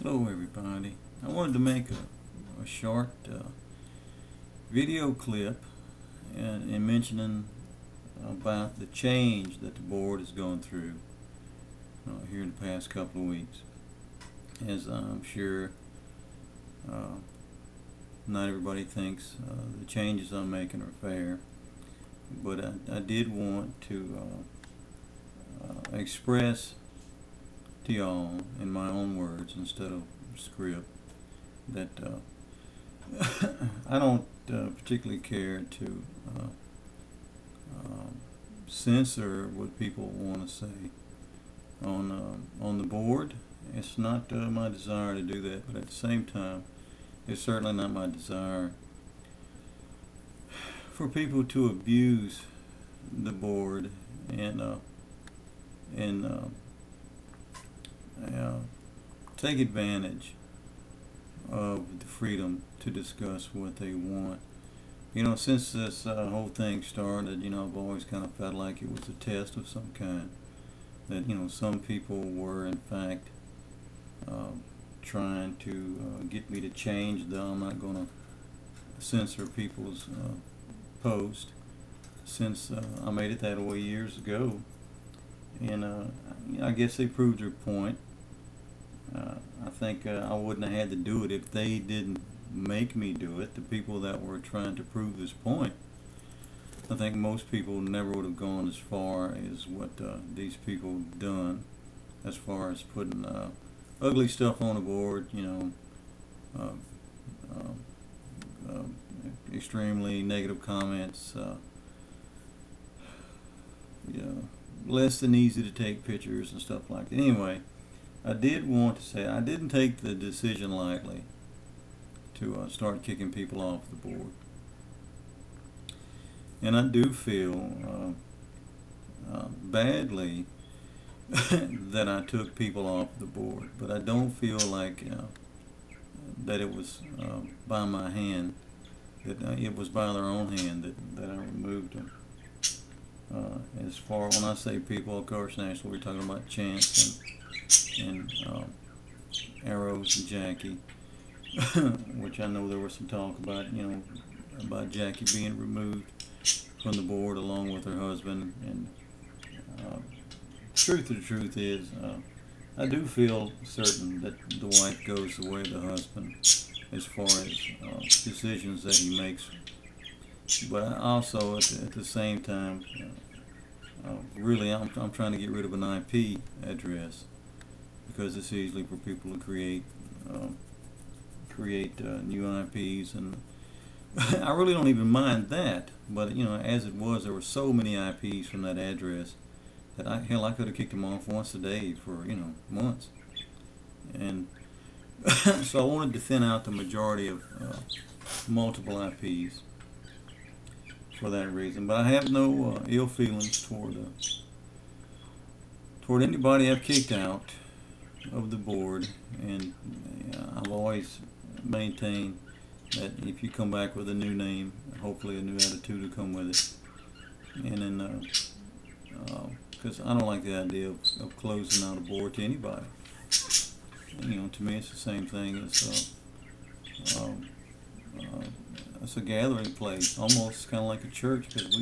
Hello everybody. I wanted to make a short video clip and mentioning about the change that the board has gone through here in the past couple of weeks. As I'm sure not everybody thinks the changes I'm making are fair, but I did want to express to y'all in my own words instead of script that I don't particularly care to censor what people want to say on the board. It's not my desire to do that, but at the same time, it's certainly not my desire for people to abuse the board and take advantage of the freedom to discuss what they want. Since this whole thing started, I've always kind of felt like it was a test of some kind. That, some people were in fact trying to get me to change, though I'm not going to censor people's posts, since I made it that way years ago. And I guess they proved their point. I think I wouldn't have had to do it if they didn't make me do it. The people that were trying to prove this point, I think most people never would have gone as far as what these people done, as far as putting ugly stuff on the board, extremely negative comments, less than easy to take pictures and stuff like that. Anyway, I did want to say I didn't take the decision lightly to start kicking people off the board, and I do feel badly that I took people off the board, but I don't feel like that it was by my hand, that it was by their own hand that I removed them. As far, when I say people, of course, naturally we're talking about Chance and Arrows and Jackie, which I know there was some talk about, about Jackie being removed from the board along with her husband. And truth of the truth is, I do feel certain that the wife goes the way of the husband as far as decisions that he makes. But I also, at the same time, really, I'm trying to get rid of an IP address, because it's easy for people to create new IPs, and I really don't even mind that. But as it was, there were so many IPs from that address that I could have kicked them off once a day for months, and so I wanted to thin out the majority of multiple IPs for that reason. But I have no ill feelings toward anybody I've kicked out of the board, and I've always maintained that if you come back with a new name, hopefully a new attitude will come with it. And then because I don't like the idea of closing out a board to anybody. To me it's the same thing as it's a gathering place, almost kind of like a church, because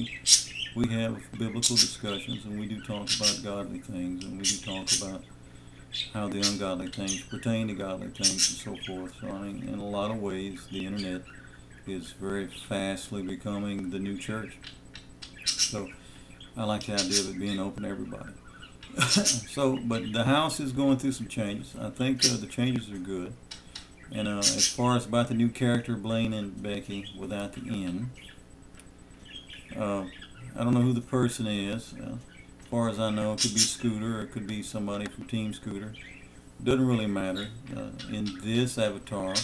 we have biblical discussions, and we do talk about godly things, and we do talk about how the ungodly things pertain to godly things and so forth. So I mean, in a lot of ways, the internet is very fastly becoming the new church. So I like the idea of it being open to everybody. But the house is going through some changes. I think the changes are good. And as far as about the new character, Blaine and Becky, without the N, I don't know who the person is. As far as I know, it could be Scooter, or it could be somebody from Team Scooter. Doesn't really matter. In this avatar,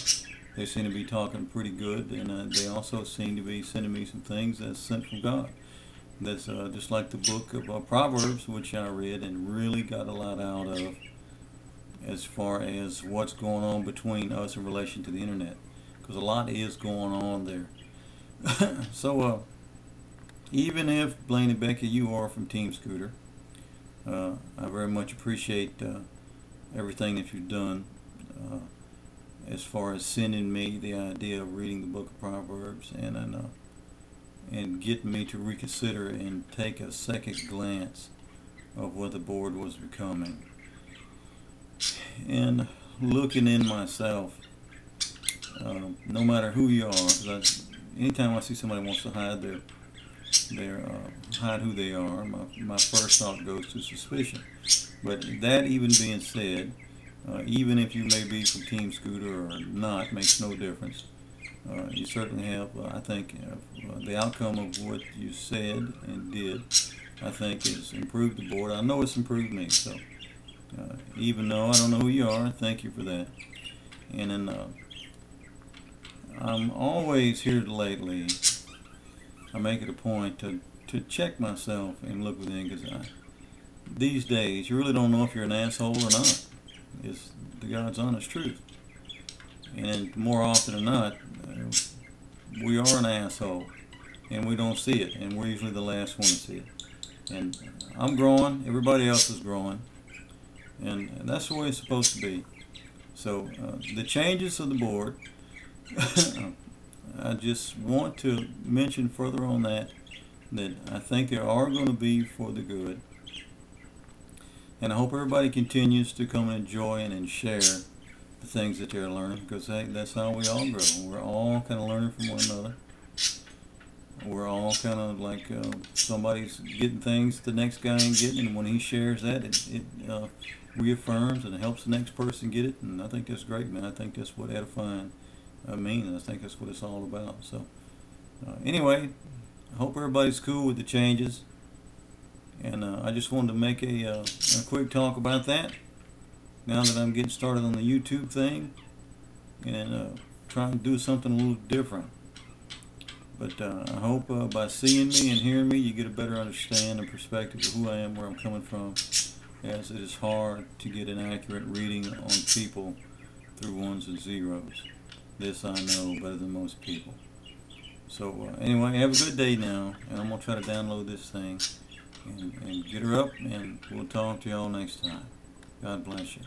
they seem to be talking pretty good, and they also seem to be sending me some things that's sent from God. That's just like the book of Proverbs, which I read and really got a lot out of, as far as what's going on between us in relation to the internet, because a lot is going on there. So even if Blaine and Becky, you are from Team Scooter, I very much appreciate everything that you've done as far as sending me the idea of reading the book of Proverbs, and getting me to reconsider and take a second glance of what the board was becoming, and looking in myself. No matter who you are, because anytime I see somebody wants to hide hide who they are, my first thought goes to suspicion. But that even being said, even if you may be from Team Scooter or not, makes no difference. You certainly have, I think, the outcome of what you said and did, I think, has improved the board. I know it's improved me, so even though I don't know who you are, thank you for that. And then I'm always here lately, I make it a point to check myself and look within, because these days you really don't know if you're an asshole or not. It's the God's honest truth. And more often than not, we are an asshole, and we don't see it, and we're usually the last one to see it. And I'm growing, everybody else is growing, and that's the way it's supposed to be. So the changes of the board, I just want to mention further on that I think they are going to be for the good. And I hope everybody continues to come and enjoy and share the things that they're learning, because hey, that's how we all grow. We're all kind of learning from one another. We're all kind of like somebody's getting things the next guy ain't getting, and when he shares that, it reaffirms and it helps the next person get it. And I think that's great, man. I think that's what edifying means, and I think that's what it's all about. So anyway, I hope everybody's cool with the changes. And I just wanted to make a quick talk about that, now that I'm getting started on the YouTube thing, and trying to do something a little different. But I hope by seeing me and hearing me, you get a better understanding and perspective of who I am, where I'm coming from, as it is hard to get an accurate reading on people through ones and zeros. This I know better than most people. So anyway, have a good day now, and I'm going to try to download this thing and get her up, and we'll talk to y'all next time. God bless you.